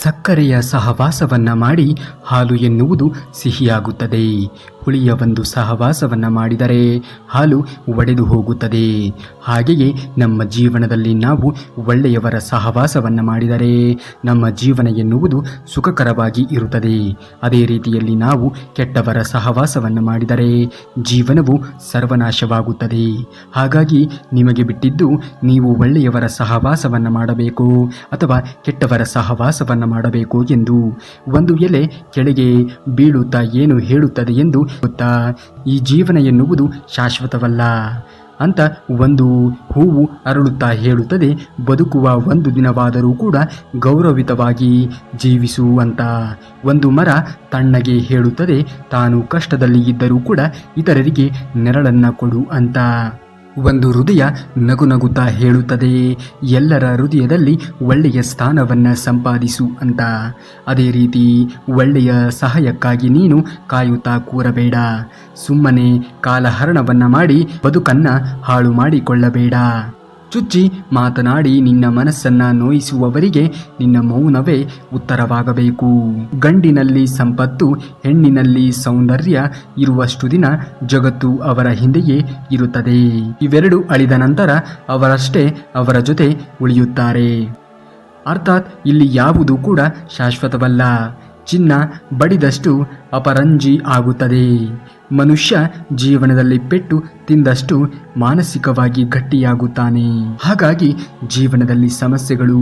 ಸಕ್ಕರೆಯ ಸಹವಾಸವನ್ನ ಮಾಡಿ ಹಾಲು ಎನ್ನುವುದು ಸಿಹಿಯಾಗುತ್ತದೆ. ಹುಳಿಯ ಒಂದು ಸಹವಾಸವನ್ನ ಮಾಡಿದರೆ ಹಾಲು ಒಡೆದು ಹೋಗುತ್ತದೆ. ಹಾಗೆಯೇ ನಮ್ಮ ಜೀವನದಲ್ಲಿ ನಾವು ಒಳ್ಳೆಯವರ ಸಹವಾಸವನ್ನ ಮಾಡಿದರೆ ನಮ್ಮ ಜೀವನ ಎನ್ನುವುದು ಸುಖಕರವಾಗಿ ಇರುತ್ತದೆ. ಅದೇ ರೀತಿಯಲ್ಲಿ ನಾವು ಕೆಟ್ಟವರ ಸಹವಾಸವನ್ನ ಮಾಡಿದರೆ ಜೀವನವು ಸರ್ವನಾಶವಾಗುತ್ತದೆ. ಹಾಗಾಗಿ ನಿಮಗೆ ಬಿಟ್ಟಿದ್ದು ನೀವು ಒಳ್ಳೆಯವರ ಸಹವಾಸವನ್ನ ಮಾಡಬೇಕು ಅಥವಾ ಕೆಟ್ಟವರ ಸಹವಾಸವನ್ನ ಮಾಡಬೇಕು ಎಂದು. ಒಂದು ಎಲೆ ಕೆಳಗೆ ಬೀಳುತ್ತಾ ಏನು ಹೇಳುತ್ತದೆ ಎಂದು ಗೊತ್ತಾ? ಈ ಜೀವನ ಎನ್ನುವುದು ಶಾಶ್ವತವಲ್ಲ ಅಂತ. ಒಂದು ಹೂವು ಅರಳುತ್ತಾ ಹೇಳುತ್ತದೆ, ಬದುಕುವ ಒಂದು ದಿನವಾದರೂ ಕೂಡ ಗೌರವಿತವಾಗಿ ಜೀವಿಸು ಅಂತ. ಒಂದು ಮರ ತಣ್ಣಗೆ ಹೇಳುತ್ತದೆ, ತಾನು ಕಷ್ಟದಲ್ಲಿ ಇದ್ದರೂ ಕೂಡ ಇತರರಿಗೆ ನೆರಳನ್ನ ಕೊಡು ಅಂತ. ಒಂದು ಹೃದಯ ನಗುನಗುತ್ತಾ ಹೇಳುತ್ತದೆ, ಎಲ್ಲರ ಹೃದಯದಲ್ಲಿ ಒಳ್ಳೆಯ ಸ್ಥಾನವನ್ನು ಸಂಪಾದಿಸು ಅಂತ. ಅದೇ ರೀತಿ ಒಳ್ಳೆಯ ಸಹಾಯಕ್ಕಾಗಿ ನೀನು ಕಾಯುತ್ತಾ ಕೂರಬೇಡ. ಸುಮ್ಮನೆ ಕಾಲಹರಣವನ್ನು ಮಾಡಿ ಬದುಕನ್ನು ಹಾಳು ಮಾಡಿಕೊಳ್ಳಬೇಡ. ಚುಚ್ಚಿ ಮಾತನಾಡಿ ನಿನ್ನ ಮನಸ್ಸನ್ನ ನೋಯಿಸುವವರಿಗೆ ನಿನ್ನ ಮೌನವೇ ಉತ್ತರವಾಗಬೇಕು. ಗಂಡಿನಲ್ಲಿ ಸಂಪತ್ತು, ಹೆಣ್ಣಿನಲ್ಲಿ ಸೌಂದರ್ಯ ಇರುವಷ್ಟು ದಿನ ಜಗತ್ತು ಅವರ ಹಿಂದೆಯೇ ಇರುತ್ತದೆ. ಇವೆರಡು ಅಳಿದ ನಂತರ ಅವರಷ್ಟೇ ಅವರ ಜೊತೆ ಉಳಿಯುತ್ತಾರೆ. ಅರ್ಥಾತ್ ಇಲ್ಲಿ ಯಾವುದೂ ಕೂಡ ಶಾಶ್ವತವಲ್ಲ. ಚಿನ್ನ ಬಡಿದಷ್ಟು ಅಪರಂಜಿ ಆಗುತ್ತದೆ. ಮನುಷ್ಯ ಜೀವನದಲ್ಲಿ ಪೆಟ್ಟು ತಿಂದಷ್ಟು ಮಾನಸಿಕವಾಗಿ ಗಟ್ಟಿಯಾಗುತ್ತಾನೆ. ಹಾಗಾಗಿ ಜೀವನದಲ್ಲಿ ಸಮಸ್ಯೆಗಳು,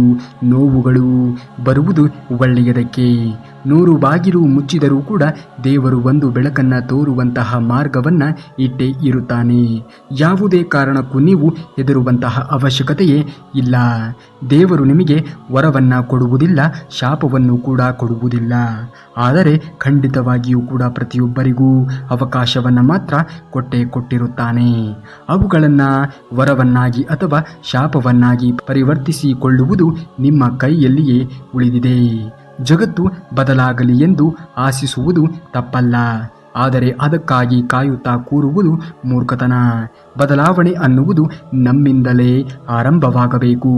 ನೋವುಗಳು ಬರುವುದು ಒಳ್ಳೆಯದಕ್ಕೆ. 100 ಬಾಗಿಲು ಮುಚ್ಚಿದರೂ ಕೂಡ ದೇವರು ಒಂದು ಬೆಳಕನ್ನ ತೋರುವಂತಹ ಮಾರ್ಗವನ್ನ ಇಟ್ಟೇ ಇರುತ್ತಾನೆ. ಯಾವುದೇ ಕಾರಣಕ್ಕೂ ನೀವು ಹೆದರುವಂತಹ ಅವಶ್ಯಕತೆಯೇ ಇಲ್ಲ. ದೇವರು ನಿಮಗೆ ವರವನ್ನ ಕೊಡುವುದಿಲ್ಲ, ಶಾಪವನ್ನು ಕೂಡ ಕೊಡುವುದಿಲ್ಲ. ಆದರೆ ಖಂಡಿತವಾಗಿಯೂ ಕೂಡ ಪ್ರತಿಯೊಬ್ಬರಿಗೂ ಅವಕಾಶವನ್ನು ಮಾತ್ರ ಕೊಟ್ಟಿರುತ್ತಾನೆ. ಅವುಗಳನ್ನು ವರವನ್ನಾಗಿ ಅಥವಾ ಶಾಪವನ್ನಾಗಿ ಪರಿವರ್ತಿಸಿಕೊಳ್ಳುವುದು ನಿಮ್ಮ ಕೈಯಲ್ಲಿಯೇ ಉಳಿದಿದೆ. ಜಗತ್ತು ಬದಲಾಗಲಿ ಎಂದು ಆಶಿಸುವುದು ತಪ್ಪಲ್ಲ, ಆದರೆ ಅದಕ್ಕಾಗಿ ಕಾಯುತ್ತಾ ಕೂರುವುದು ಮೂರ್ಖತನ. ಬದಲಾವಣೆ ಅನ್ನುವುದು ನಮ್ಮಿಂದಲೇ ಆರಂಭವಾಗಬೇಕು.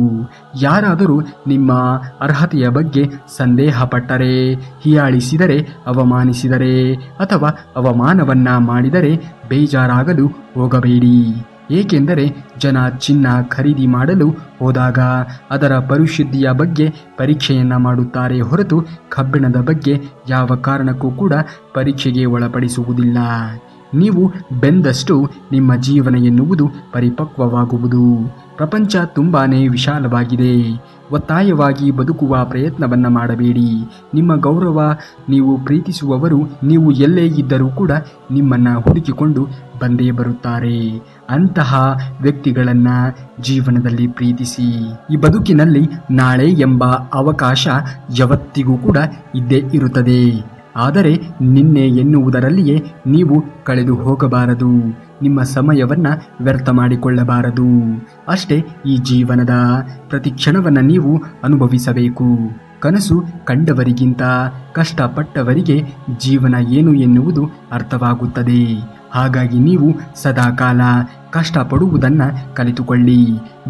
ಯಾರಾದರೂ ನಿಮ್ಮ ಅರ್ಹತೆಯ ಬಗ್ಗೆ ಸಂದೇಹ ಪಟ್ಟರೆ, ಹೀಯಾಳಿಸಿದರೆ, ಅವಮಾನಿಸಿದರೆ ಅಥವಾ ಅವಮಾನವನ್ನ ಮಾಡಿದರೆ ಬೇಜಾರಾಗಲು ಹೋಗಬೇಡಿ. ಏಕೆಂದರೆ ಜನ ಚಿನ್ನ ಖರೀದಿ ಮಾಡಲು ಹೋದಾಗ ಅದರ ಪರಿಶುದ್ಧಿಯ ಬಗ್ಗೆ ಪರೀಕ್ಷೆಯನ್ನು ಮಾಡುತ್ತಾರೆ ಹೊರತು ಕಬ್ಬಿಣದ ಬಗ್ಗೆ ಯಾವ ಕಾರಣಕ್ಕೂ ಕೂಡ ಪರೀಕ್ಷೆಗೆ ಒಳಪಡಿಸುವುದಿಲ್ಲ. ನೀವು ಬೆಂದಷ್ಟು ನಿಮ್ಮ ಜೀವನ ಎನ್ನುವುದು ಪರಿಪಕ್ವವಾಗುವುದು. ಪ್ರಪಂಚ ತುಂಬಾನೇ ವಿಶಾಲವಾಗಿದೆ. ಒತ್ತಾಯವಾಗಿ ಬದುಕುವ ಪ್ರಯತ್ನವನ್ನ ಮಾಡಬೇಡಿ. ನಿಮ್ಮ ಗೌರವ, ನೀವು ಪ್ರೀತಿಸುವವರು ನೀವು ಎಲ್ಲೇ ಇದ್ದರೂ ಕೂಡ ನಿಮ್ಮನ್ನ ಹುಡುಕಿಕೊಂಡು ಬಂದೇ ಬರುತ್ತಾರೆ. ಅಂತಹ ವ್ಯಕ್ತಿಗಳನ್ನ ಜೀವನದಲ್ಲಿ ಪ್ರೀತಿಸಿ. ಈ ಬದುಕಿನಲ್ಲಿ ನಾಳೆ ಎಂಬ ಅವಕಾಶ ಯಾವತ್ತಿಗೂ ಕೂಡ ಇದ್ದೇ ಇರುತ್ತದೆ. ಆದರೆ ನಿನ್ನೆ ಎನ್ನುವುದರಲ್ಲಿಯೇ ನೀವು ಕಳೆದು ಹೋಗಬಾರದು. ನಿಮ್ಮ ಸಮಯವನ್ನ ವ್ಯರ್ಥ ಮಾಡಿಕೊಳ್ಳಬಾರದು. ಅಷ್ಟೇ, ಈ ಜೀವನದ ಪ್ರತಿ ಕ್ಷಣವನ್ನು ನೀವು ಅನುಭವಿಸಬೇಕು. ಕನಸು ಕಂಡವರಿಗಿಂತ ಕಷ್ಟಪಟ್ಟವರಿಗೆ ಜೀವನ ಏನು ಎನ್ನುವುದು ಅರ್ಥವಾಗುತ್ತದೆ. ಹಾಗಾಗಿ ನೀವು ಸದಾಕಾಲ ಕಷ್ಟಪಡುವುದನ್ನು ಕಲಿತುಕೊಳ್ಳಿ.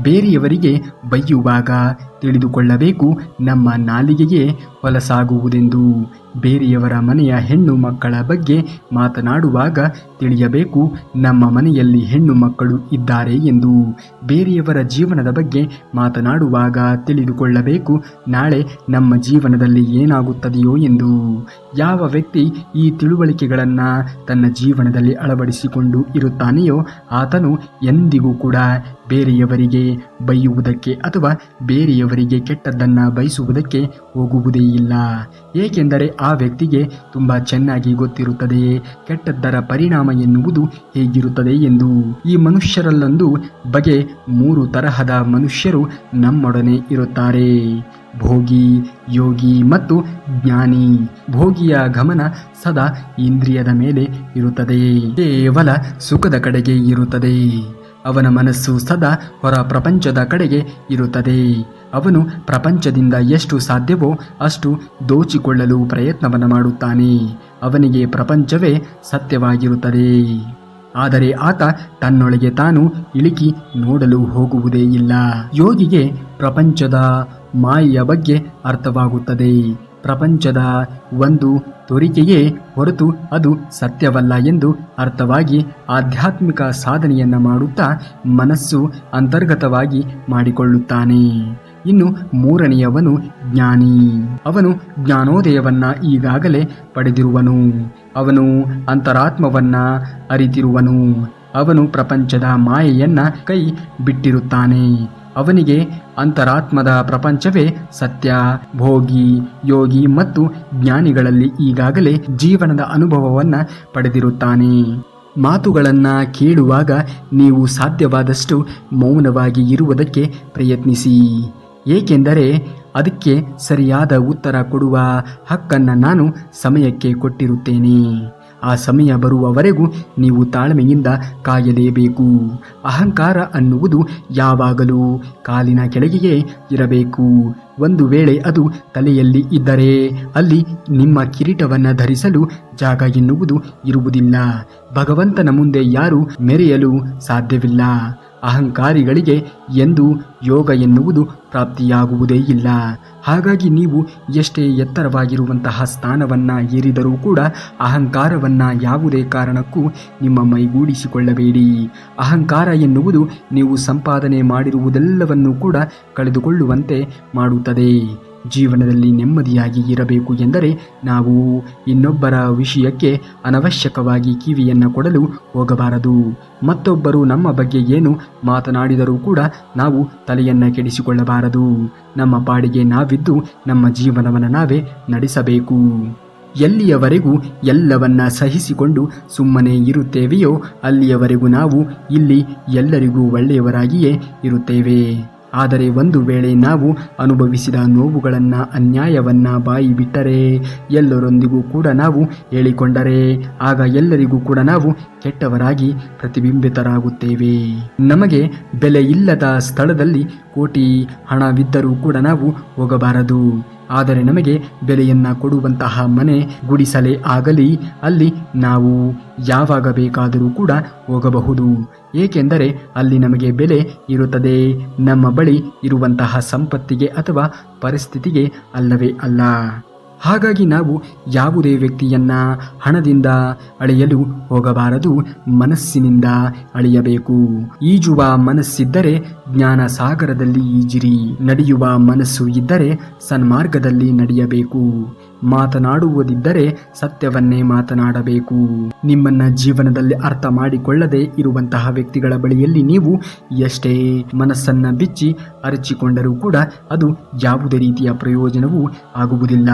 ಬೇರೆಯವರಿಗೆ ಬೈಯುವಾಗ ತಿಳಿದುಕೊಳ್ಳಬೇಕು, ನಮ್ಮ ನಾಲಿಗೆಯೇ ಹೊಲಸಾಗುವುದೆಂದು. ಬೇರೆಯವರ ಮನೆಯ ಹೆಣ್ಣು ಮಕ್ಕಳ ಬಗ್ಗೆ ಮಾತನಾಡುವಾಗ ತಿಳಿಯಬೇಕು, ನಮ್ಮ ಮನೆಯಲ್ಲಿ ಹೆಣ್ಣು ಮಕ್ಕಳು ಇದ್ದಾರೆ ಎಂದು. ಬೇರೆಯವರ ಜೀವನದ ಬಗ್ಗೆ ಮಾತನಾಡುವಾಗ ತಿಳಿದುಕೊಳ್ಳಬೇಕು, ನಾಳೆ ನಮ್ಮ ಜೀವನದಲ್ಲಿ ಏನಾಗುತ್ತದೆಯೋ ಎಂದು. ಯಾವ ವ್ಯಕ್ತಿ ಈ ತಿಳುವಳಿಕೆಗಳನ್ನು ತನ್ನ ಜೀವನದಲ್ಲಿ ಅಳವಡಿಸಿಕೊಂಡು ಇರುತ್ತಾನೆಯೋ ಆತನು ಎಂದಿಗೂ ಕೂಡ ಬೇರೆಯವರಿಗೆ ಬೈಯುವುದಕ್ಕೆ ಅಥವಾ ಬೇರೆಯವರಿಗೆ ಕೆಟ್ಟದ್ದನ್ನು ಬಯಸುವುದಕ್ಕೆ ಹೋಗುವುದೇ ಇಲ್ಲ. ಏಕೆಂದರೆ ಆ ವ್ಯಕ್ತಿಗೆ ತುಂಬ ಚೆನ್ನಾಗಿ ಗೊತ್ತಿರುತ್ತದೆ ಕೆಟ್ಟದ್ದರ ಪರಿಣಾಮ ಎನ್ನುವುದು ಹೇಗಿರುತ್ತದೆ ಎಂದು. ಈ ಮನುಷ್ಯರಲ್ಲೊಂದು ಬಗೆ 3 ತರಹದ ಮನುಷ್ಯರು ನಮ್ಮೊಡನೆ ಇರುತ್ತಾರೆ: ಭೋಗಿ, ಯೋಗಿ ಮತ್ತು ಜ್ಞಾನಿ. ಭೋಗಿಯ ಗಮನ ಸದಾ ಇಂದ್ರಿಯದ ಮೇಲೆ ಇರುತ್ತದೆ, ಕೇವಲ ಸುಖದ ಕಡೆಗೆ ಇರುತ್ತದೆ. ಅವನ ಮನಸ್ಸು ಸದಾ ಹೊರ ಪ್ರಪಂಚದ ಕಡೆಗೆ ಇರುತ್ತದೆ. ಅವನು ಪ್ರಪಂಚದಿಂದ ಎಷ್ಟು ಸಾಧ್ಯವೋ ಅಷ್ಟು ದೋಚಿಕೊಳ್ಳಲು ಪ್ರಯತ್ನವನ್ನು ಮಾಡುತ್ತಾನೆ. ಅವನಿಗೆ ಪ್ರಪಂಚವೇ ಸತ್ಯವಾಗಿರುತ್ತದೆ. ಆದರೆ ಆತ ತನ್ನೊಳಗೆ ತಾನು ಇಳಿಕಿ ನೋಡಲು ಹೋಗುವುದೇ ಇಲ್ಲ. ಯೋಗಿಗೆ ಪ್ರಪಂಚದ ಮಾಯೆಯ ಬಗ್ಗೆ ಅರ್ಥವಾಗುತ್ತದೆ. ಪ್ರಪಂಚದ ಒಂದು ತೋರಿಕೆಯೇ ಹೊರತು ಅದು ಸತ್ಯವಲ್ಲ ಎಂದು ಅರ್ಥವಾಗಿ ಆಧ್ಯಾತ್ಮಿಕ ಸಾಧನೆಯನ್ನ ಮಾಡುತ್ತಾ ಮನಸ್ಸು ಅಂತರ್ಗತವಾಗಿ ಮಾಡಿಕೊಳ್ಳುತ್ತಾನೆ. ಇನ್ನು ಮೂರನೆಯವನು ಜ್ಞಾನಿ. ಅವನು ಜ್ಞಾನೋದಯವನ್ನ ಈಗಾಗಲೇ ಪಡೆದಿರುವನು. ಅವನು ಅಂತರಾತ್ಮವನ್ನ ಅರಿತಿರುವನು. ಅವನು ಪ್ರಪಂಚದ ಮಾಯೆಯನ್ನ ಕೈ ಬಿಟ್ಟಿರುತ್ತಾನೆ. ಅವನಿಗೆ ಅಂತರಾತ್ಮದ ಪ್ರಪಂಚವೇ ಸತ್ಯ. ಭೋಗಿ, ಯೋಗಿ ಮತ್ತು ಜ್ಞಾನಿಗಳಲ್ಲಿ ಈಗಾಗಲೇ ಜೀವನದ ಅನುಭವವನ್ನ ಪಡೆದಿರುತ್ತಾನೆ. ಮಾತುಗಳನ್ನ ಕೇಳುವಾಗ ನೀವು ಸಾಧ್ಯವಾದಷ್ಟು ಮೌನವಾಗಿ ಇರುವುದಕ್ಕೆ ಪ್ರಯತ್ನಿಸಿ. ಏಕೆಂದರೆ ಅದಕ್ಕೆ ಸರಿಯಾದ ಉತ್ತರ ಕೊಡುವ ಹಕ್ಕನ್ನು ನಾನು ಸಮಯಕ್ಕೆ ಕೊಟ್ಟಿರುತ್ತೇನೆ. ಆ ಸಮಯ ಬರುವವರೆಗೂ ನೀವು ತಾಳ್ಮೆಯಿಂದ ಕಾಯಲೇಬೇಕು. ಅಹಂಕಾರ ಅನ್ನುವುದು ಯಾವಾಗಲೂ ಕಾಲಿನ ಕೆಳಗೆಯೇ ಇರಬೇಕು. ಒಂದು ವೇಳೆ ಅದು ತಲೆಯಲ್ಲಿ ಇದ್ದರೆ ಅಲ್ಲಿ ನಿಮ್ಮ ಕಿರೀಟವನ್ನು ಧರಿಸಲು ಜಾಗ ಎನ್ನುವುದು ಇರುವುದಿಲ್ಲ. ಭಗವಂತನ ಮುಂದೆ ಯಾರೂ ಮೆರೆಯಲು ಸಾಧ್ಯವಿಲ್ಲ. ಅಹಂಕಾರಿಗಳಿಗೆ ಎಂದು ಯೋಗ ಎನ್ನುವುದು ಪ್ರಾಪ್ತಿಯಾಗುವುದೇ ಇಲ್ಲ. ಹಾಗಾಗಿ ನೀವು ಎಷ್ಟೇ ಎತ್ತರವಾಗಿರುವಂತಹ ಸ್ಥಾನವನ್ನು ಏರಿದರೂ ಕೂಡ ಅಹಂಕಾರವನ್ನು ಯಾವುದೇ ಕಾರಣಕ್ಕೂ ನಿಮ್ಮ ಮೈಗೂಡಿಸಿಕೊಳ್ಳಬೇಡಿ. ಅಹಂಕಾರ ಎನ್ನುವುದು ನೀವು ಸಂಪಾದನೆ ಮಾಡಿರುವುದೆಲ್ಲವನ್ನೂ ಕೂಡ ಕಳೆದುಕೊಳ್ಳುವಂತೆ ಮಾಡುತ್ತದೆ. ಜೀವನದಲ್ಲಿ ನೆಮ್ಮದಿಯಾಗಿ ಇರಬೇಕು ಎಂದರೆ ನಾವು ಇನ್ನೊಬ್ಬರ ವಿಷಯಕ್ಕೆ ಅನವಶ್ಯಕವಾಗಿ ಕಿವಿಯನ್ನು ಕೊಡಲು ಹೋಗಬಾರದು. ಮತ್ತೊಬ್ಬರು ನಮ್ಮ ಬಗ್ಗೆ ಏನು ಮಾತನಾಡಿದರೂ ಕೂಡ ನಾವು ತಲೆಯನ್ನು ಕೆಡಿಸಿಕೊಳ್ಳಬಾರದು. ನಮ್ಮ ಪಾಡಿಗೆ ನಾವಿದ್ದು ನಮ್ಮ ಜೀವನವನ್ನು ನಾವೇ ನಡೆಸಬೇಕು. ಎಲ್ಲಿಯವರೆಗೂ ಎಲ್ಲವನ್ನ ಸಹಿಸಿಕೊಂಡು ಸುಮ್ಮನೆ ಇರುತ್ತೇವೆಯೋ ಅಲ್ಲಿಯವರೆಗೂ ನಾವು ಇಲ್ಲಿ ಎಲ್ಲರಿಗೂ ಒಳ್ಳೆಯವರಾಗಿಯೇ ಇರುತ್ತೇವೆ. ಆದರೆ ಒಂದು ವೇಳೆ ನಾವು ಅನುಭವಿಸಿದ ನೋವುಗಳನ್ನು, ಅನ್ಯಾಯವನ್ನು ಬಾಯಿ ಬಿಟ್ಟರೆ, ಎಲ್ಲರೊಂದಿಗೂ ಕೂಡ ನಾವು ಹೇಳಿಕೊಂಡರೆ ಆಗ ಎಲ್ಲರಿಗೂ ಕೂಡ ನಾವು ಕೆಟ್ಟವರಾಗಿ ಪ್ರತಿಬಿಂಬಿತರಾಗುತ್ತೇವೆ. ನಮಗೆ ಬೆಲೆ ಇಲ್ಲದ ಸ್ಥಳದಲ್ಲಿ ಕೋಟಿ ಹಣವಿದ್ದರೂ ಕೂಡ ನಾವು ಹೋಗಬಾರದು. ಆದರೆ ನಮಗೆ ಬೆಲೆಯನ್ನು ಕೊಡುವಂತಹ ಮನೆ ಗುಡಿಸಲೇ ಆಗಲಿ ಅಲ್ಲಿ ನಾವು ಯಾವಾಗ ಬೇಕಾದರೂ ಕೂಡ ಹೋಗಬಹುದು. ಏಕೆಂದರೆ ಅಲ್ಲಿ ನಮಗೆ ಬೆಲೆ ಇರುತ್ತದೆ. ನಮ್ಮ ಬಳಿ ಇರುವಂತಹ ಸಂಪತ್ತಿಗೆ ಅಥವಾ ಪರಿಸ್ಥಿತಿಗೆ ಅಲ್ಲವೇ ಅಲ್ಲ. ಹಾಗಾಗಿ ನಾವು ಯಾವುದೇ ವ್ಯಕ್ತಿಯನ್ನ ಹಣದಿಂದ ಅಳೆಯಲು ಹೋಗಬಾರದು, ಮನಸ್ಸಿನಿಂದ ಅಳೆಯಬೇಕು. ಈಜುವ ಮನಸ್ಸಿದ್ದರೆ ಜ್ಞಾನ ಸಾಗರದಲ್ಲಿ ಈಜಿರಿ. ನಡೆಯುವ ಮನಸ್ಸು ಇದ್ದರೆ ಸನ್ಮಾರ್ಗದಲ್ಲಿ ನಡೆಯಬೇಕು. ಮಾತನಾಡುವುದಿದ್ದರೆ ಸತ್ಯವನ್ನೇ ಮಾತನಾಡಬೇಕು. ನಿಮ್ಮನ್ನ ಜೀವನದಲ್ಲಿ ಅರ್ಥ ಮಾಡಿಕೊಳ್ಳದೆ ಇರುವಂತಹ ವ್ಯಕ್ತಿಗಳ ಬಳಿಯಲ್ಲಿ ನೀವು ಎಷ್ಟೇ ಮನಸ್ಸನ್ನ ಬಿಚ್ಚಿ ಅರಚಿಕೊಂಡರೂ ಕೂಡ ಅದು ಯಾವುದೇ ರೀತಿಯ ಪ್ರಯೋಜನವೂ ಆಗುವುದಿಲ್ಲ.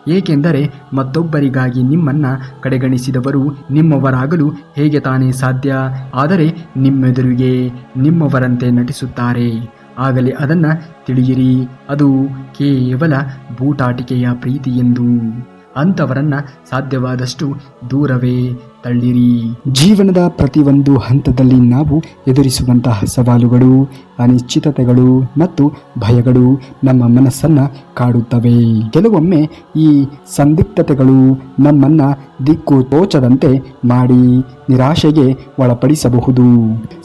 ಏಕೆಂದರೆ ಮತ್ತೊಬ್ಬರಿಗಾಗಿ ನಿಮ್ಮನ್ನ ಕಡೆಗಣಿಸಿದವರು ನಿಮ್ಮವರಾಗಲು ಹೇಗೆ ತಾನೇ ಸಾಧ್ಯ? ಆದರೆ ನಿಮ್ಮೆದುರಿಗೆ ನಿಮ್ಮವರಂತೆ ನಟಿಸುತ್ತಾರೆ. ಆಗಲೇ ಅದನ್ನು ತಿಳಿಯಿರಿ, ಅದು ಕೇವಲ ಬೂಟಾಟಿಕೆಯ ಪ್ರೀತಿ ಎಂದು. ಅಂಥವರನ್ನ ಸಾಧ್ಯವಾದಷ್ಟು ದೂರವೇ ತಳ್ಳಿರಿ. ಜೀವನದ ಪ್ರತಿಯೊಂದು ಹಂತದಲ್ಲಿ ನಾವು ಎದುರಿಸುವಂತಹ ಸವಾಲುಗಳು, ಅನಿಶ್ಚಿತತೆಗಳು ಮತ್ತು ಭಯಗಳು ನಮ್ಮ ಮನಸ್ಸನ್ನು ಕಾಡುತ್ತವೆ. ಕೆಲವೊಮ್ಮೆ ಈ ಸಂದಿಗ್ಧತೆಗಳು ನಮ್ಮನ್ನ ದಿಕ್ಕು ತೋಚದಂತೆ ಮಾಡಿ ನಿರಾಶೆಗೆ ಒಳಪಡಿಸಬಹುದು.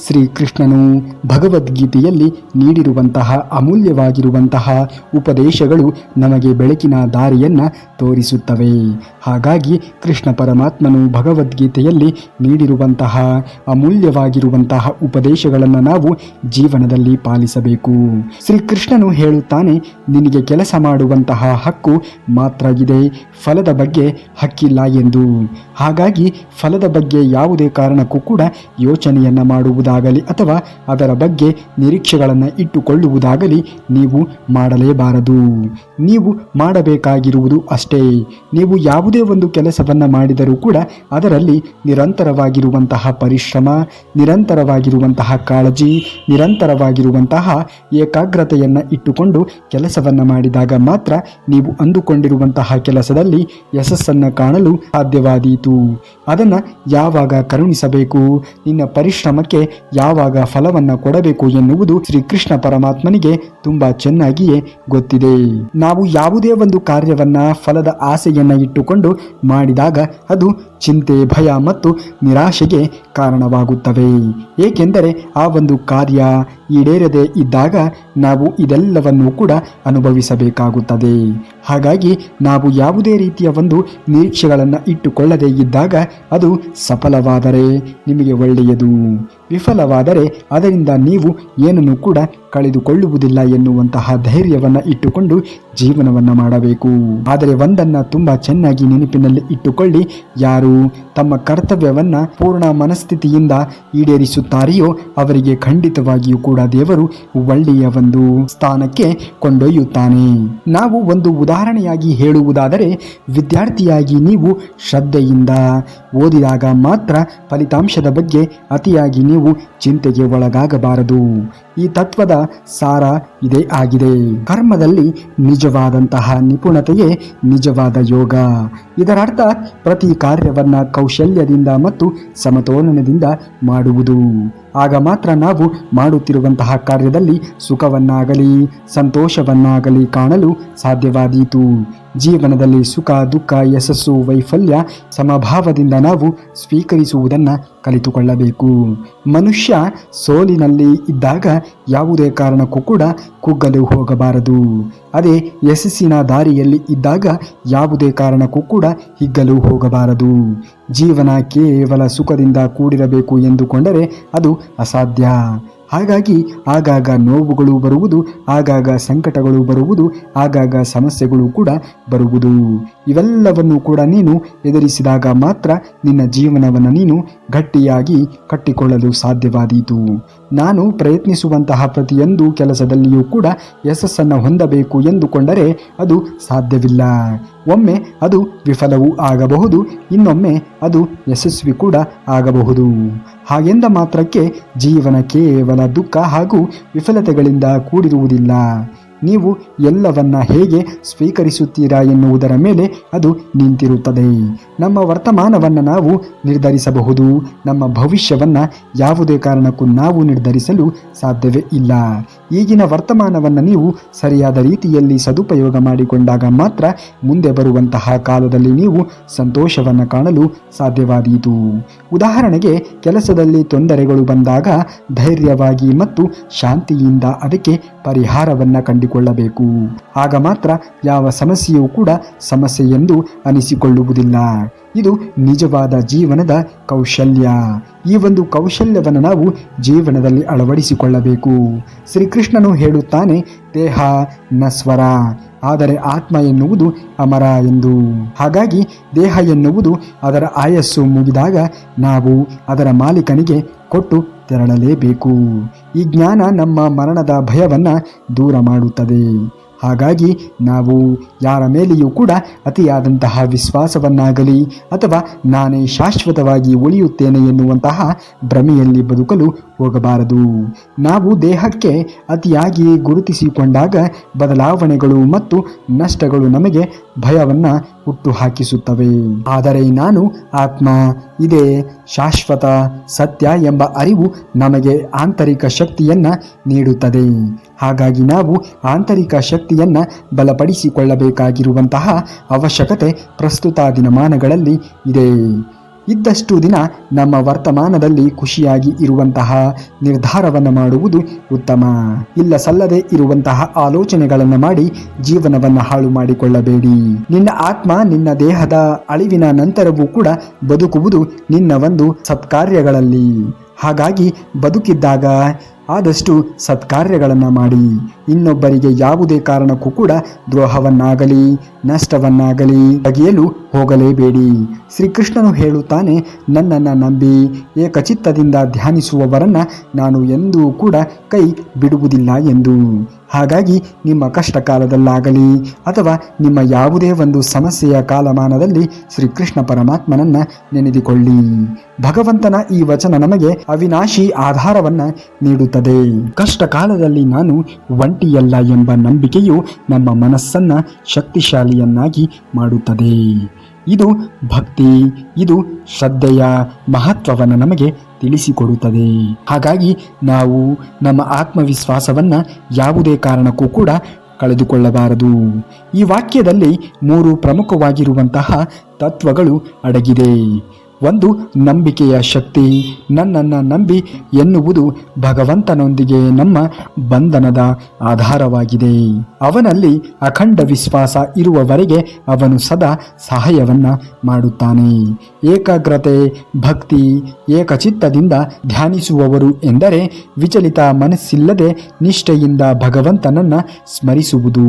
ಶ್ರೀಕೃಷ್ಣನು ಭಗವದ್ಗೀತೆಯಲ್ಲಿ ನೀಡಿರುವಂತಹ ಅಮೂಲ್ಯವಾಗಿರುವಂತಹ ಉಪದೇಶಗಳು ನಮಗೆ ಬೆಳಕಿನ ದಾರಿಯನ್ನು ತೋರಿಸುತ್ತವೆ. ಹಾಗಾಗಿ ಕೃಷ್ಣ ಪರಮಾತ್ಮನು ಭಗವದ್ಗೀತೆಯಲ್ಲಿ ನೀಡಿರುವಂತಹ ಅಮೂಲ್ಯವಾಗಿರುವಂತಹ ಉಪದೇಶಗಳನ್ನು ನಾವು ಜೀವನದಲ್ಲಿ ಪಾಲಿಸಬೇಕು. ಶ್ರೀಕೃಷ್ಣನು ಹೇಳುತ್ತಾನೆ, ನಿನಗೆ ಕೆಲಸ ಮಾಡುವಂತಹ ಹಕ್ಕು ಮಾತ್ರ ಇದೆ, ಫಲದ ಬಗ್ಗೆ ಹಕ್ಕಿಲ್ಲ ಎಂದು. ಹಾಗಾಗಿ ಫಲದ ಬಗ್ಗೆ ಯಾವುದೇ ಕಾರಣಕ್ಕೂ ಕೂಡ ಯೋಚನೆಯನ್ನು ಮಾಡುವುದಾಗಲಿ ಅಥವಾ ಅದರ ಬಗ್ಗೆ ನಿರೀಕ್ಷೆಗಳನ್ನು ಇಟ್ಟುಕೊಳ್ಳುವುದಾಗಲಿ ನೀವು ಮಾಡಲೇಬಾರದು. ನೀವು ಮಾಡಬೇಕಾಗಿರುವುದು ಅಷ್ಟೇ, ನೀವು ಯಾವುದೇ ಒಂದು ಕೆಲಸವನ್ನು ಮಾಡಿದರೂ ಕೂಡ ಅದರಲ್ಲಿ ನಿರಂತರವಾಗಿರುವಂತಹ ಪರಿಶ್ರಮ, ನಿರಂತರವಾಗಿರುವಂತಹ ಕಾಳಜಿ, ನಿರಂತರವಾಗಿರುವಂತಹ ಏಕಾಗ್ರತೆಯನ್ನು ಇಟ್ಟುಕೊಂಡು ಕೆಲಸವನ್ನು ಮಾಡಿದಾಗ ಮಾತ್ರ ನೀವು ಅಂದುಕೊಂಡಿರುವಂತಹ ಕೆಲಸದಲ್ಲಿ ಯಶಸ್ಸನ್ನು ಕಾಣಲು ಸಾಧ್ಯವಾದೀತು. ಅದನ್ನು ಯಾವಾಗ ಕರುಣಿಸಬೇಕು, ನಿನ್ನ ಪರಿಶ್ರಮಕ್ಕೆ ಯಾವಾಗ ಫಲವನ್ನು ಕೊಡಬೇಕು ಎನ್ನುವುದು ಶ್ರೀಕೃಷ್ಣ ಪರಮಾತ್ಮನಿಗೆ ತುಂಬಾ ಚೆನ್ನಾಗಿಯೇ ಗೊತ್ತಿದೆ. ನಾವು ಯಾವುದೇ ಒಂದು ಕಾರ್ಯವನ್ನ ಫಲದ ಆಸೆಯನ್ನು ಇಟ್ಟುಕೊಂಡು ಮಾಡಿದಾಗ ಅದು ಚಿಂತೆ, ಭಯ ಮತ್ತು ನಿರಾಶೆಗೆ ಕಾರಣವಾಗುತ್ತವೆ. ಏಕೆಂದರೆ ಆ ಒಂದು ಕಾರ್ಯ ಈಡೇರದೆ ಇದ್ದಾಗ ನಾವು ಇದೆಲ್ಲವನ್ನು ಕೂಡ ಅನುಭವಿಸಬೇಕಾಗುತ್ತದೆ. ಹಾಗಾಗಿ ನಾವು ಯಾವುದೇ ರೀತಿಯ ಒಂದು ನಿರೀಕ್ಷೆಗಳನ್ನು ಇಟ್ಟುಕೊಳ್ಳದೆ ಇದ್ದಾಗ ಅದು ಸಫಲವಾದರೆ ನಿಮಗೆ ಒಳ್ಳೆಯದು, ವಿಫಲವಾದರೆ ಅದರಿಂದ ನೀವು ಏನನ್ನು ಕೂಡ ಕಳೆದುಕೊಳ್ಳುವುದಿಲ್ಲ ಎನ್ನುವಂತಹ ಧೈರ್ಯವನ್ನು ಇಟ್ಟುಕೊಂಡು ಜೀವನವನ್ನು ಮಾಡಬೇಕು. ಆದರೆ ಒಂದನ್ನು ತುಂಬಾ ಚೆನ್ನಾಗಿ ನೆನಪಿನಲ್ಲಿ ಇಟ್ಟುಕೊಳ್ಳಿ, ಯಾರು ತಮ್ಮ ಕರ್ತವ್ಯವನ್ನು ಪೂರ್ಣ ಮನಸ್ಥಿತಿಯಿಂದ ಈಡೇರಿಸುತ್ತಾರೆಯೋ ಅವರಿಗೆ ಖಂಡಿತವಾಗಿಯೂ ಕೂಡ ದೇವರು ಒಳ್ಳೆಯ ಒಂದು ಸ್ಥಾನಕ್ಕೆ ಕೊಂಡೊಯ್ಯುತ್ತಾನೆ. ನಾವು ಒಂದು ಉದಾಹರಣೆಯಾಗಿ ಹೇಳುವುದಾದರೆ, ವಿದ್ಯಾರ್ಥಿಯಾಗಿ ನೀವು ಶ್ರದ್ಧೆಯಿಂದ ಓದಿದಾಗ ಮಾತ್ರ ಫಲಿತಾಂಶದ ಬಗ್ಗೆ ಅತಿಯಾಗಿ ನೀವು ಚಿಂತೆಗೆ ಒಳಗಾಗಬಾರದು. ಈ ತತ್ವದ ಸಾರ ಇದೇ ಆಗಿದೆ. ಕರ್ಮದಲ್ಲಿ ನಿಜವಾದಂತಹ ನಿಪುಣತೆಯೇ ನಿಜವಾದ ಯೋಗ. ಇದರರ್ಥ ಪ್ರತಿ ಕಾರ್ಯವನ್ನ ಕೌಶಲ್ಯದಿಂದ ಮತ್ತು ಸಮತೋಲನದಿಂದ ಮಾಡುವುದು. ಆಗ ಮಾತ್ರ ನಾವು ಮಾಡುತ್ತಿರುವಂತಹ ಕಾರ್ಯದಲ್ಲಿ ಸುಖವನ್ನಾಗಲಿ ಸಂತೋಷವನ್ನಾಗಲಿ ಕಾಣಲು ಸಾಧ್ಯವಾದೀತು. ಜೀವನದಲ್ಲಿ ಸುಖ ದುಃಖ ಯಶಸ್ಸು ವೈಫಲ್ಯ ಸಮಭಾವದಿಂದ ನಾವು ಸ್ವೀಕರಿಸುವುದನ್ನು ಕಲಿತುಕೊಳ್ಳಬೇಕು. ಮನುಷ್ಯ ಸೋಲಿನಲ್ಲಿ ಇದ್ದಾಗ ಯಾವುದೇ ಕಾರಣಕ್ಕೂ ಕೂಡ ಕುಗ್ಗಲು ಹೋಗಬಾರದು. ಅದೇ ಯಶಸ್ಸಿನ ದಾರಿಯಲ್ಲಿ ಇದ್ದಾಗ ಯಾವುದೇ ಕಾರಣಕ್ಕೂ ಕೂಡ ಹಿಗ್ಗಲು ಹೋಗಬಾರದು. ಜೀವನ ಕೇವಲ ಸುಖದಿಂದ ಕೂಡಿರಬೇಕು ಎಂದುಕೊಂಡರೆ ಅದು ಅಸಾಧ್ಯ. ಹಾಗಾಗಿ ಆಗಾಗ ನೋವುಗಳು ಬರುವುದು, ಆಗಾಗ ಸಂಕಟಗಳು ಬರುವುದು, ಆಗಾಗ ಸಮಸ್ಯೆಗಳು ಕೂಡ ಬರುವುದು. ಇವೆಲ್ಲವನ್ನು ಕೂಡ ನೀನು ಎದುರಿಸಿದಾಗ ಮಾತ್ರ ನಿನ್ನ ಜೀವನವನ್ನು ನೀನು ಗಟ್ಟಿಯಾಗಿ ಕಟ್ಟಿಕೊಳ್ಳಲು ಸಾಧ್ಯವಾದೀತು. ನಾನು ಪ್ರಯತ್ನಿಸುವಂತಹ ಪ್ರತಿಯೊಂದು ಕೆಲಸದಲ್ಲಿಯೂ ಕೂಡ ಯಶಸ್ಸನ್ನು ಹೊಂದಬೇಕು ಎಂದುಕೊಂಡರೆ ಅದು ಸಾಧ್ಯವಿಲ್ಲ. ಒಮ್ಮೆ ಅದು ವಿಫಲವೂ ಆಗಬಹುದು, ಇನ್ನೊಮ್ಮೆ ಅದು ಯಶಸ್ವಿ ಕೂಡ ಆಗಬಹುದು. ಹಾಗೆಂದ ಮಾತ್ರಕ್ಕೆ ಜೀವನ ಕೇವಲ ದುಃಖ ಹಾಗೂ ವಿಫಲತೆಗಳಿಂದ ಕೂಡಿರುವುದಿಲ್ಲ. ನೀವು ಎಲ್ಲವನ್ನ ಹೇಗೆ ಸ್ವೀಕರಿಸುತ್ತೀರಾ ಎನ್ನುವುದರ ಮೇಲೆ ಅದು ನಿಂತಿರುತ್ತದೆ. ನಮ್ಮ ವರ್ತಮಾನವನ್ನು ನಾವು ನಿರ್ಧರಿಸಬಹುದು, ನಮ್ಮ ಭವಿಷ್ಯವನ್ನು ಯಾವುದೇ ಕಾರಣಕ್ಕೂ ನಾವು ನಿರ್ಧರಿಸಲು ಸಾಧ್ಯವೇ ಇಲ್ಲ. ಈಗಿನ ವರ್ತಮಾನವನ್ನು ನೀವು ಸರಿಯಾದ ರೀತಿಯಲ್ಲಿ ಸದುಪಯೋಗ ಮಾಡಿಕೊಂಡಾಗ ಮಾತ್ರ ಮುಂದೆ ಬರುವಂತಹ ಕಾಲದಲ್ಲಿ ನೀವು ಸಂತೋಷವನ್ನು ಕಾಣಲು ಸಾಧ್ಯವಾದೀತು. ಉದಾಹರಣೆಗೆ, ಕೆಲಸದಲ್ಲಿ ತೊಂದರೆಗಳು ಬಂದಾಗ ಧೈರ್ಯವಾಗಿ ಮತ್ತು ಶಾಂತಿಯಿಂದ ಅದಕ್ಕೆ ಪರಿಹಾರವನ್ನು ಕಂಡುಕೊಳ್ಳಬೇಕು. ಆಗ ಮಾತ್ರ ಯಾವ ಸಮಸ್ಯೆಯೂ ಕೂಡ ಸಮಸ್ಯೆ ಎಂದು ಅನಿಸಿಕೊಳ್ಳುವುದಿಲ್ಲ. ಇದು ನಿಜವಾದ ಜೀವನದ ಕೌಶಲ್ಯ. ಈ ಒಂದು ಕೌಶಲ್ಯವನ್ನು ನಾವು ಜೀವನದಲ್ಲಿ ಅಳವಡಿಸಿಕೊಳ್ಳಬೇಕು. ಶ್ರೀಕೃಷ್ಣನು ಹೇಳುತ್ತಾನೆ, ದೇಹ ನಶ್ವರ, ಆದರೆ ಆತ್ಮ ಎನ್ನುವುದು ಅಮರ ಎಂದು. ಹಾಗಾಗಿ ದೇಹ ಎನ್ನುವುದು ಅದರ ಆಯಸ್ಸು ಮುಗಿದಾಗ ನಾವು ಅದರ ಮಾಲೀಕನಿಗೆ ಕೊಟ್ಟು ತೆರಳಲೇಬೇಕು. ಈ ಜ್ಞಾನ ನಮ್ಮ ಮರಣದ ಭಯವನ್ನು ದೂರ ಮಾಡುತ್ತದೆ. ಹಾಗಾಗಿ ನಾವು ಯಾರ ಮೇಲೆಯೂ ಕೂಡ ಅತಿಯಾದಂತಹ ವಿಶ್ವಾಸವನ್ನಾಗಲಿ ಅಥವಾ ನಾನೇ ಶಾಶ್ವತವಾಗಿ ಉಳಿಯುತ್ತೇನೆ ಎನ್ನುವಂತಹ ಭ್ರಮೆಯಲ್ಲಿ ಬದುಕಲು ಹೋಗಬಾರದು. ನಾವು ದೇಹಕ್ಕೆ ಅತಿಯಾಗಿ ಗುರುತಿಸಿಕೊಂಡಾಗ ಬದಲಾವಣೆಗಳು ಮತ್ತು ನಷ್ಟಗಳು ನಮಗೆ ಭಯವನ್ನು ಹುಟ್ಟುಹಾಕಿಸುತ್ತವೆ. ಆದರೆ ನಾನು ಆತ್ಮ, ಇದೇ ಶಾಶ್ವತ ಸತ್ಯ ಎಂಬ ಅರಿವು ನಮಗೆ ಆಂತರಿಕ ಶಕ್ತಿಯನ್ನು ನೀಡುತ್ತದೆ. ಹಾಗಾಗಿ ನಾವು ಆಂತರಿಕ ಶಕ್ತಿಯನ್ನು ಬಲಪಡಿಸಿಕೊಳ್ಳಬೇಕಾಗಿರುವಂತಹ ಅವಶ್ಯಕತೆ ಪ್ರಸ್ತುತ ದಿನಮಾನಗಳಲ್ಲಿ ಇದೆ. ಇದ್ದಷ್ಟು ದಿನ ನಮ್ಮ ವರ್ತಮಾನದಲ್ಲಿ ಖುಷಿಯಾಗಿ ಇರುವಂತಹ ನಿರ್ಧಾರವನ್ನು ಮಾಡುವುದು ಉತ್ತಮ. ಇಲ್ಲ ಸಲ್ಲದೆ ಇರುವಂತಹ ಆಲೋಚನೆಗಳನ್ನು ಮಾಡಿ ಜೀವನವನ್ನು ಹಾಳು ಮಾಡಿಕೊಳ್ಳಬೇಡಿ. ನಿನ್ನ ಆತ್ಮ ನಿನ್ನ ದೇಹದ ಅಳಿವಿನ ನಂತರವೂ ಕೂಡ ಬದುಕುವುದು ನಿನ್ನ ಒಂದು ಸತ್ಕಾರ್ಯಗಳಲ್ಲಿ. ಹಾಗಾಗಿ ಬದುಕಿದ್ದಾಗ ಆದಷ್ಟು ಸತ್ಕಾರ್ಯಗಳನ್ನು ಮಾಡಿ. ಇನ್ನೊಬ್ಬರಿಗೆ ಯಾವುದೇ ಕಾರಣಕ್ಕೂ ಕೂಡ ದ್ರೋಹವನ್ನಾಗಲಿ ನಷ್ಟವನ್ನಾಗಲಿ ಬಗೆಯಲು ಹೋಗಲೇಬೇಡಿ. ಶ್ರೀಕೃಷ್ಣನು ಹೇಳುತ್ತಾನೆ, ನನ್ನನ್ನು ನಂಬಿ ಏಕಚಿತ್ತದಿಂದ ಧ್ಯಾನಿಸುವವರನ್ನು ನಾನು ಎಂದೂ ಕೂಡ ಕೈ ಬಿಡುವುದಿಲ್ಲ ಎಂದು. ಹಾಗಾಗಿ ನಿಮ್ಮ ಕಷ್ಟ ಕಾಲದಲ್ಲಾಗಲಿ ಅಥವಾ ನಿಮ್ಮ ಯಾವುದೇ ಒಂದು ಸಮಸ್ಯೆಯ ಕಾಲಮಾನದಲ್ಲಿ ಶ್ರೀಕೃಷ್ಣ ಪರಮಾತ್ಮನನ್ನು ನೆನೆದುಕೊಳ್ಳಿ. ಭಗವಂತನ ಈ ವಚನ ನಮಗೆ ಅವಿನಾಶಿ ಆಧಾರವನ್ನು ನೀಡುತ್ತದೆ. ಕಷ್ಟ ಕಾಲದಲ್ಲಿ ನಾನು ಒಂಟಿಯಲ್ಲ ಎಂಬ ನಂಬಿಕೆಯು ನಮ್ಮ ಮನಸ್ಸನ್ನು ಶಕ್ತಿಶಾಲಿಯನ್ನಾಗಿ ಮಾಡುತ್ತದೆ. ಇದು ಭಕ್ತಿ, ಇದು ಶ್ರದ್ಧೆಯ ಮಹತ್ವವನ್ನು ನಮಗೆ ತಿಳಿಸಿಕೊಡುತ್ತದೆ. ಹಾಗಾಗಿ ನಾವು ನಮ್ಮ ಆತ್ಮವಿಶ್ವಾಸವನ್ನು ಯಾವುದೇ ಕಾರಣಕ್ಕೂ ಕೂಡ ಕಳೆದುಕೊಳ್ಳಬಾರದು. ಈ ವಾಕ್ಯದಲ್ಲಿ 3 ಪ್ರಮುಖವಾಗಿರುವಂತಹ ತತ್ವಗಳು ಅಡಗಿದೆ. ಒಂದು ನಂಬಿಕೆಯ ಶಕ್ತಿ. ನನ್ನನ್ನು ನಂಬಿ ಎನ್ನುವುದು ಭಗವಂತನೊಂದಿಗೆ ನಮ್ಮ ಬಂಧನದ ಆಧಾರವಾಗಿದೆ. ಅವನಲ್ಲಿ ಅಖಂಡ ವಿಶ್ವಾಸ ಇರುವವರೆಗೆ ಅವನು ಸದಾ ಸಹಾಯವನ್ನ ಮಾಡುತ್ತಾನೆ. ಏಕಾಗ್ರತೆ, ಭಕ್ತಿ, ಏಕಚಿತ್ತದಿಂದ ಧ್ಯಾನಿಸುವವರು ಎಂದರೆ ವಿಚಲಿತ ಮನಸ್ಸಿಲ್ಲದೆ ನಿಷ್ಠೆಯಿಂದ ಭಗವಂತನನ್ನ ಸ್ಮರಿಸುವುದು.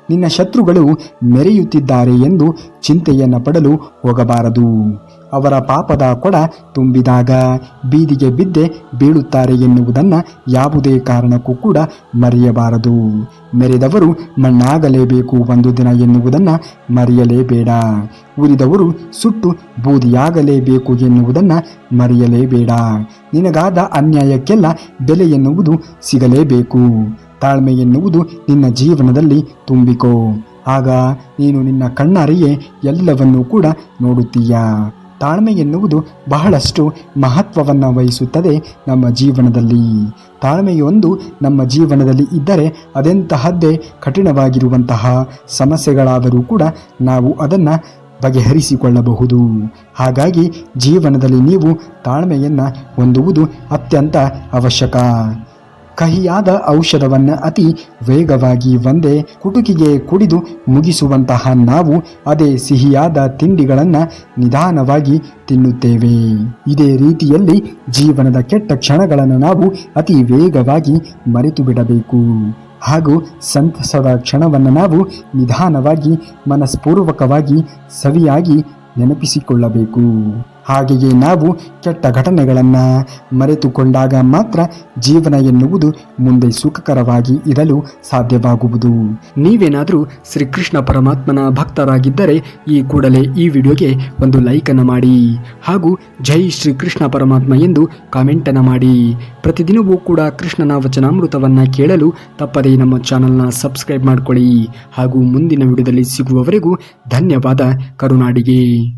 ನಿನ್ನ ಶತ್ರುಗಳು ಮೆರೆಯುತ್ತಿದ್ದಾರೆ ಎಂದು ಚಿಂತೆಯನ್ನು ಪಡಲು ಹೋಗಬಾರದು. ಅವರ ಪಾಪದ ಕೊಡ ತುಂಬಿದಾಗ ಬೀದಿಗೆ ಬಿದ್ದೆ ಬೀಳುತ್ತಾರೆ ಎನ್ನುವುದನ್ನು ಯಾವುದೇ ಕಾರಣಕ್ಕೂ ಕೂಡ ಮರೆಯಬಾರದು. ಮೆರೆದವರು ಮಣ್ಣಾಗಲೇಬೇಕು ಒಂದು ದಿನ ಎನ್ನುವುದನ್ನು ಮರೆಯಲೇಬೇಡ. ಉರಿದವರು ಸುಟ್ಟು ಬೂದಿಯಾಗಲೇಬೇಕು ಎನ್ನುವುದನ್ನು ಮರೆಯಲೇಬೇಡ. ನಿನಗಾದ ಅನ್ಯಾಯಕ್ಕೆಲ್ಲ ಬೆಲೆ ಎನ್ನುವುದು ಸಿಗಲೇಬೇಕು. ತಾಳ್ಮೆ ಎನ್ನುವುದು ನಿನ್ನ ಜೀವನದಲ್ಲಿ ತುಂಬಿಕೋ. ಆಗ ನೀನು ನಿನ್ನ ಕಣ್ಣಾರೆಯೇ ಎಲ್ಲವನ್ನೂ ಕೂಡ ನೋಡುತ್ತೀಯ. ತಾಳ್ಮೆ ಎನ್ನುವುದು ಬಹಳಷ್ಟು ಮಹತ್ವವನ್ನು ವಹಿಸುತ್ತದೆ ನಮ್ಮ ಜೀವನದಲ್ಲಿ. ತಾಳ್ಮೆಯೊಂದು ನಮ್ಮ ಜೀವನದಲ್ಲಿ ಇದ್ದರೆ ಅದೆಂತಹದ್ದೇ ಕಠಿಣವಾಗಿರುವಂತಹ ಸಮಸ್ಯೆಗಳಾದರೂ ಕೂಡ ನಾವು ಅದನ್ನು ಬಗೆಹರಿಸಿಕೊಳ್ಳಬಹುದು. ಹಾಗಾಗಿ ಜೀವನದಲ್ಲಿ ನೀವು ತಾಳ್ಮೆಯನ್ನು ಹೊಂದುವುದು ಅತ್ಯಂತ ಅವಶ್ಯಕ. ಕಹಿಯಾದ ಔಷಧವನ್ನು ಅತಿ ವೇಗವಾಗಿ ಒಂದೇ ಕುಟುಕಿಗೆ ಕುಡಿದು ಮುಗಿಸುವಂತಹ ನಾವು ಅದೇ ಸಿಹಿಯಾದ ತಿಂಡಿಗಳನ್ನು ನಿಧಾನವಾಗಿ ತಿನ್ನುತ್ತೇವೆ. ಇದೇ ರೀತಿಯಲ್ಲಿ ಜೀವನದ ಕೆಟ್ಟ ಕ್ಷಣಗಳನ್ನು ನಾವು ಅತಿ ವೇಗವಾಗಿ ಮರೆತು ಬಿಡಬೇಕು. ಹಾಗೂ ಸಂತಸದ ಕ್ಷಣವನ್ನು ನಾವು ನಿಧಾನವಾಗಿ ಮನಸ್ಪೂರ್ವಕವಾಗಿ ಸವಿಯಾಗಿ ನೆನಪಿಸಿಕೊಳ್ಳಬೇಕು. ಹಾಗೆಯೇ ನಾವು ಕೆಟ್ಟ ಘಟನೆಗಳನ್ನು ಮರೆತುಕೊಂಡಾಗ ಮಾತ್ರ ಜೀವನ ಎನ್ನುವುದು ಮುಂದೆ ಸುಖಕರವಾಗಿ ಇರಲು ಸಾಧ್ಯವಾಗುವುದು. ನೀವೇನಾದರೂ ಶ್ರೀಕೃಷ್ಣ ಪರಮಾತ್ಮನ ಭಕ್ತರಾಗಿದ್ದರೆ ಈ ಕೂಡಲೇ ಈ ವಿಡಿಯೋಗೆ ಒಂದು ಲೈಕನ್ನು ಮಾಡಿ ಹಾಗೂ ಜೈ ಶ್ರೀಕೃಷ್ಣ ಪರಮಾತ್ಮ ಎಂದು ಕಾಮೆಂಟನ್ನು ಮಾಡಿ. ಪ್ರತಿದಿನವೂ ಕೂಡ ಕೃಷ್ಣನ ವಚನಾಮೃತವನ್ನು ಕೇಳಲು ತಪ್ಪದೇ ನಮ್ಮ ಚಾನಲ್ನ ಸಬ್ಸ್ಕ್ರೈಬ್ ಮಾಡಿಕೊಳ್ಳಿ. ಹಾಗೂ ಮುಂದಿನ ವಿಡಿಯೋದಲ್ಲಿ ಸಿಗುವವರೆಗೂ ಧನ್ಯವಾದ. ಕರುನಾಡಿಗೆ.